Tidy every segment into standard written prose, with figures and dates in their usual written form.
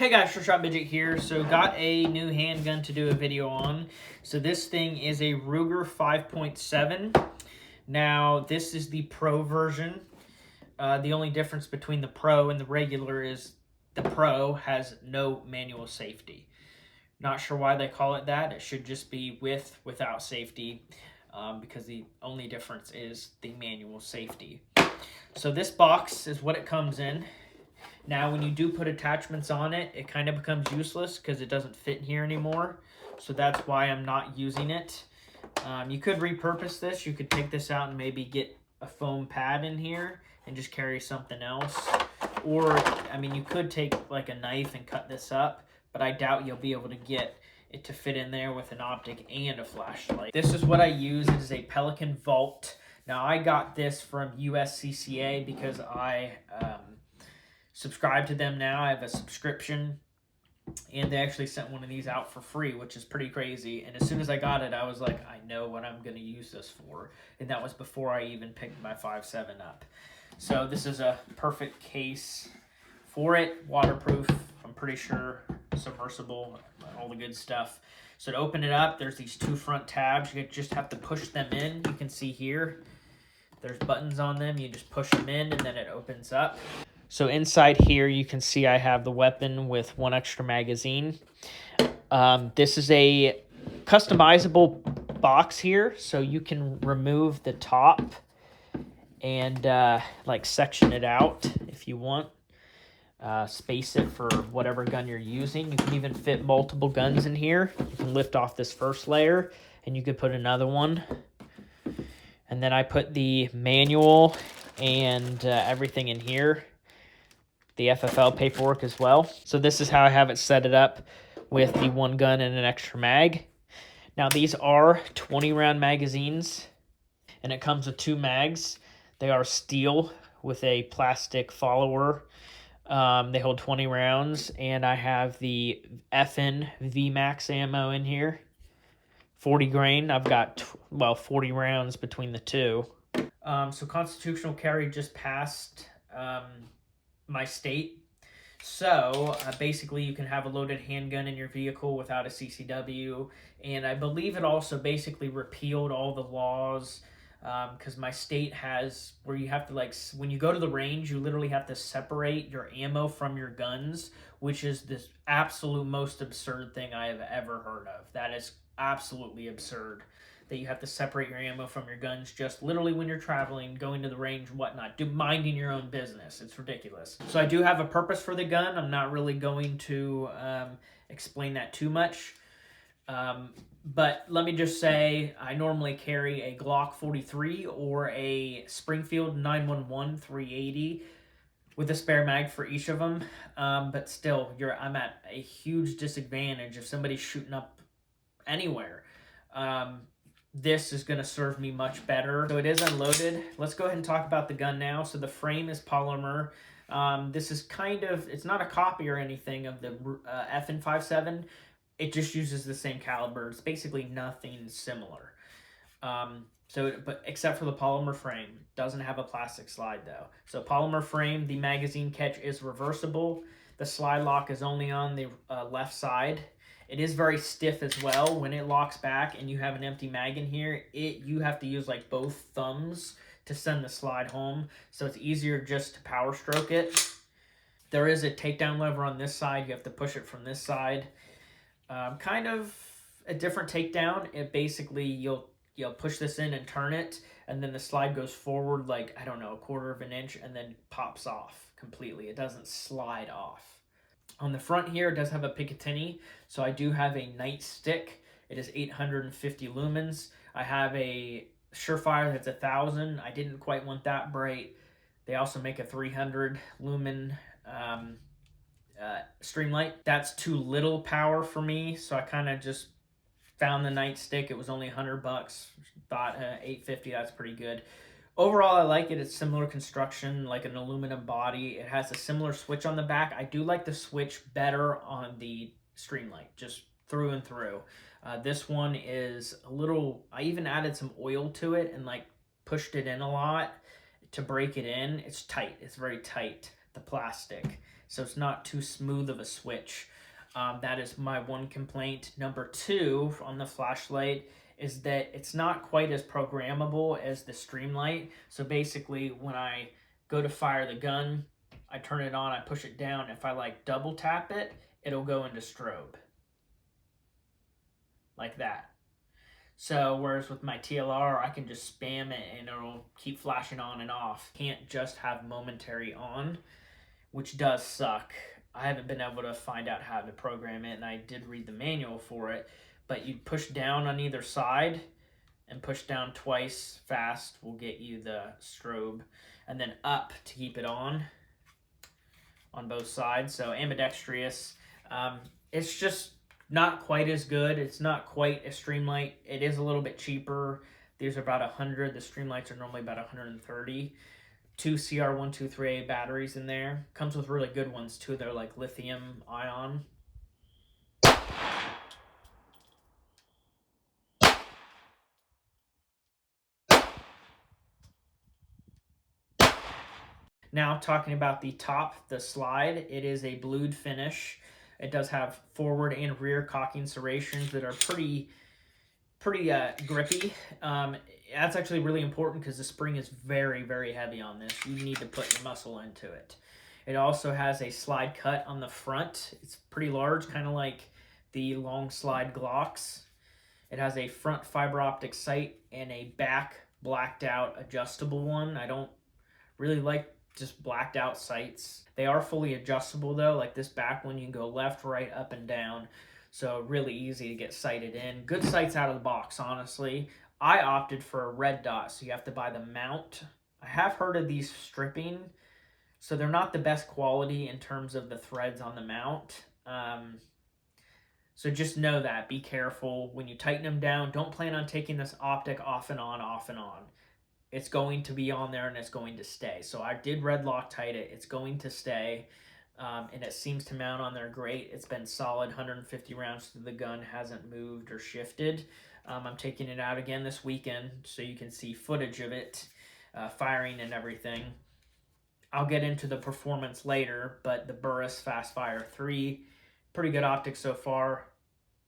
Hey guys, Short Midget here. So got a new handgun to do a video on. So this thing is a Ruger 5.7. Now this is the Pro version. The only difference between the Pro and the regular is the Pro has no manual safety. Not sure why they call it that. It should just be without safety, because the only difference is the manual safety. So this box is what it comes in. Now, when you do put attachments on it, it kind of becomes useless because it doesn't fit in here anymore. So that's why I'm not using it. You could repurpose this. You could take this out and maybe get a foam pad in here and just carry something else. Or, I mean, you could take like a knife and cut this up, but I doubt you'll be able to get it to fit in there with an optic and a flashlight. This is what I use. It is a Pelican Vault. Now, I got this from USCCA because I subscribe to them now. I have a subscription, and they actually sent one of these out for free, which is pretty crazy. And as soon as I got it, I was like, I know what I'm going to use this for. And that was before I even picked my 5.7 up. So this is a perfect case for it. Waterproof, I'm pretty sure, submersible, all the good stuff. So to open it up, there's these two front tabs. You just have to push them in. You can see here, there's buttons on them. You just push them in, and then it opens up. So inside here, you can see I have the weapon with one extra magazine. This is a customizable box here, so you can remove the top and like section it out if you want. Space it for whatever gun you're using. You can even fit multiple guns in here. You can lift off this first layer, and you could put another one. And then I put the manual and everything in here. The FFL paperwork as well. So this is how I have it set it up with the one gun and an extra mag. Now these are 20 round magazines, and it comes with two mags. They are steel with a plastic follower. They hold 20 rounds, and I have the FN VMAX ammo in here. 40 grain. I've got 40 rounds between the two. So constitutional carry just passed my state. So basically you can have a loaded handgun in your vehicle without a CCW, and I believe it also basically repealed all the laws, because my state has where you have to, like, when you go to the range, you literally have to separate your ammo from your guns, which is this absolute most absurd thing I have ever heard of. That is absolutely absurd, that you have to separate your ammo from your guns just literally when you're traveling, going to the range, whatnot, minding your own business. It's ridiculous. So I do have a purpose for the gun. I'm not really going to explain that too much. But let me just say, I normally carry a Glock 43 or a Springfield 911 380 with a spare mag for each of them. But still, I'm at a huge disadvantage if somebody's shooting up anywhere. This is going to serve me much better. So it is unloaded. Let's go ahead and talk about the gun now. So the frame is polymer. This is it's not a copy or anything of the FN 5.7. It just uses the same caliber. It's basically nothing similar. But except for the polymer frame. It doesn't have a plastic slide though. So polymer frame, the magazine catch is reversible. The slide lock is only on the left side. It is very stiff as well. When it locks back and you have an empty mag in here, you have to use like both thumbs to send the slide home. So it's easier just to power stroke it. There is a takedown lever on this side. You have to push it from this side. Kind of a different takedown. It basically, you'll push this in and turn it, and then the slide goes forward like, I don't know, 1/4 of an inch, and then pops off completely. It doesn't slide off. On the front here, it does have a Picatinny, so I do have a nightstick. It is 850 lumens. I have a Surefire that's 1,000. I didn't quite want that bright. They also make a 300 lumen Streamlight. That's too little power for me, so I kind of just found the nightstick. It was only $100. Thought 850, that's pretty good. Overall, I like it. It's similar construction, like an aluminum body. It has a similar switch on the back. I do like the switch better on the Streamlight, just through and through. This one is a little, I even added some oil to it and like pushed it in a lot to break it in. It's tight. It's very tight, the plastic. so it's not too smooth of a switch. That is my one complaint. Number two on the flashlight is that it's not quite as programmable as the Streamlight. So basically, when I go to fire the gun, I turn it on, I push it down. If I like double tap it, it'll go into strobe. Like that. So whereas with my TLR, I can just spam it and it'll keep flashing on and off. Can't just have momentary on, which does suck. I haven't been able to find out how to program it, and I did read the manual for it. But you push down on either side, and push down twice fast will get you the strobe, and then up to keep it on both sides. So ambidextrous. It's just not quite as good. It's not quite a Streamlight. It is a little bit cheaper. These are about 100. The Streamlights are normally about 130. Two CR123A batteries in there. Comes with really good ones too. They're like lithium ion. Now talking about the top, the slide, it is a blued finish. It does have forward and rear cocking serrations that are pretty grippy. That's actually really important because the spring is very, very heavy on this. You need to put your muscle into it. It also has a slide cut on the front. It's pretty large, kind of like the long slide Glocks. It has a front fiber optic sight and a back blacked out adjustable one. I don't really like just blacked out sights. They are fully adjustable though, like this back one you can go left, right, up, and down. So really easy to get sighted in. Good sights out of the box, honestly. I opted for a red dot, so you have to buy the mount. I have heard of these stripping, so they're not the best quality in terms of the threads on the mount. So just know that. Be careful. When you tighten them down, don't plan on taking this optic off and on, off and on. It's going to be on there and it's going to stay. So I did red Loctite it. It's going to stay. And it seems to mount on there great. It's been solid, 150 rounds through the gun, hasn't moved or shifted. I'm taking it out again this weekend so you can see footage of it firing and everything. I'll get into the performance later, but the Burris Fast Fire 3, pretty good optics so far,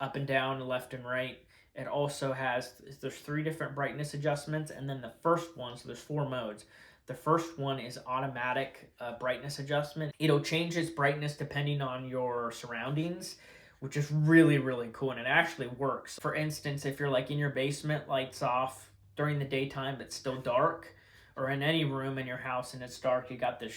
up and down, left and right. It also has, there's 3 different brightness adjustments, and then the first one, so there's 4 modes. The first one is automatic brightness adjustment. It'll change its brightness depending on your surroundings, which is really, really cool, and it actually works. For instance, if you're like in your basement, lights off during the daytime, but still dark, or in any room in your house and it's dark, you got the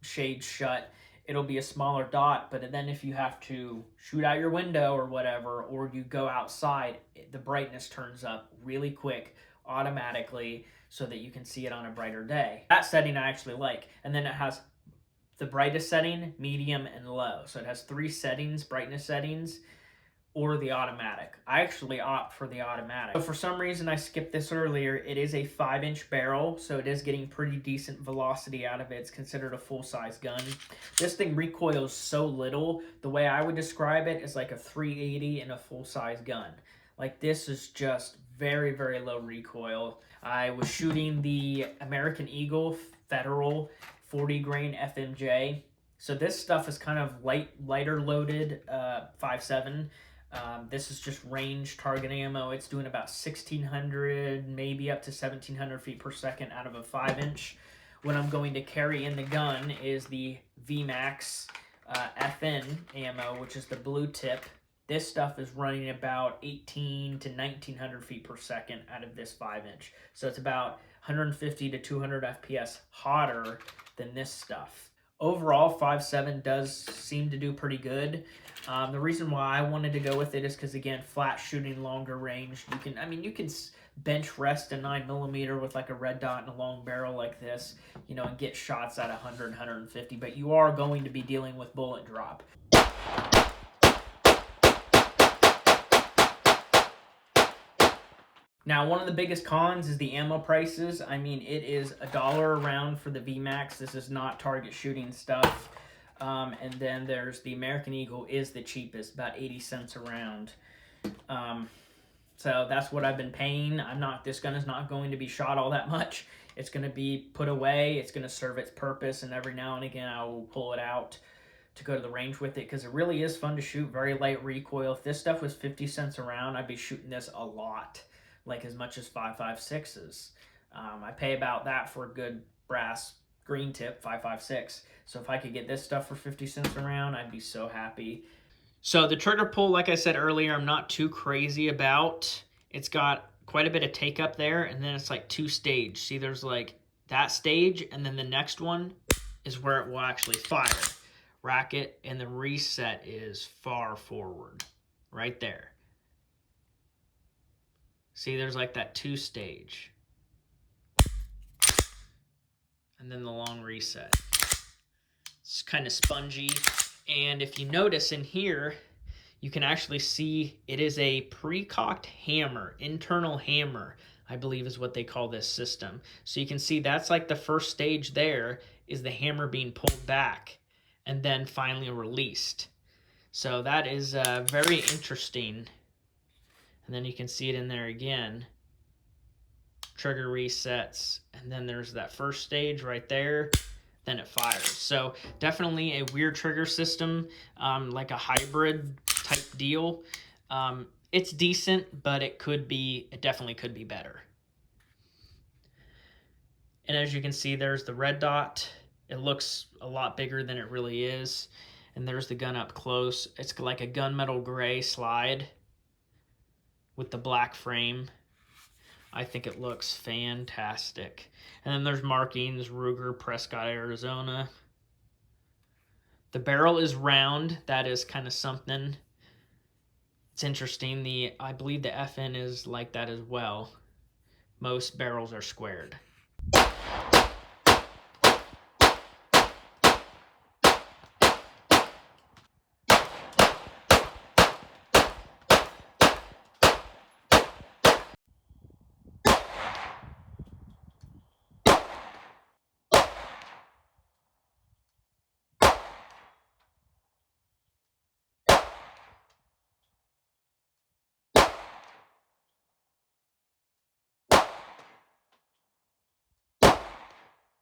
shade shut, it'll be a smaller dot. But then if you have to shoot out your window or whatever, or you go outside, the brightness turns up really quick automatically so that you can see it on a brighter day. That setting I actually like. And then it has the brightest setting, medium, and low. So it has 3 settings, brightness settings, or the automatic. I actually opt for the automatic. So for some reason I skipped this earlier. It is a 5-inch barrel, so it is getting pretty decent velocity out of it. It's considered a full-size gun. This thing recoils so little. The way I would describe it is like a 380 in a full-size gun. Like, this is just very, very low recoil. I was shooting the American Eagle Federal 40 grain FMJ. So this stuff is kind of lighter loaded 5.7. This is just range target ammo. It's doing about 1,600, maybe up to 1,700 feet per second out of a 5-inch. What I'm going to carry in the gun is the VMAX FN ammo, which is the blue tip. This stuff is running about 1,800 to 1,900 feet per second out of this 5-inch. So it's about 150 to 200 FPS hotter than this stuff. Overall, 5.7 does seem to do pretty good. The reason why I wanted to go with it is because, again, flat shooting, longer range. You can bench rest a 9mm with like a red dot and a long barrel like this, and get shots at 100, 150, but you are going to be dealing with bullet drop. Now, one of the biggest cons is the ammo prices. I mean, it is $1 a round for the VMAX. This is not target shooting stuff. And then there's the American Eagle is the cheapest, about 80 cents a round. So that's what I've been paying. This gun is not going to be shot all that much. It's going to be put away. It's going to serve its purpose, and every now and again I will pull it out. to go to the range with it, because it really is fun to shoot, very light recoil. If this stuff was 50 cents a round, I'd be shooting this a lot, like as much as 5.56s. I pay about that for a good brass green tip, 5.56. So if I could get this stuff for 50 cents a round, I'd be so happy. So the trigger pull, like I said earlier, I'm not too crazy about. It's got quite a bit of take up there, and then it's like 2 stage. See, there's like that stage, and then the next one is where it will actually fire. Racket, and the reset is far forward, right there. See, there's like that 2 stage. And then the long reset. It's kind of spongy. And if you notice in here, you can actually see it is a pre-cocked hammer, internal hammer, I believe is what they call this system. So you can see that's like the first stage there is the hammer being pulled back and then finally released. So that is very interesting. And then you can see it in there again. Trigger resets, and then there's that first stage right there, then it fires. So definitely a weird trigger system, like a hybrid type deal. It's decent, but it definitely could be better. And as you can see, there's the red dot. It looks a lot bigger than it really is. And there's the gun up close. It's like a gunmetal gray slide with the black frame. I think it looks fantastic. And then there's markings, Ruger, Prescott, Arizona. The barrel is round. That is kind of something. It's interesting. I believe the FN is like that as well. Most barrels are squared.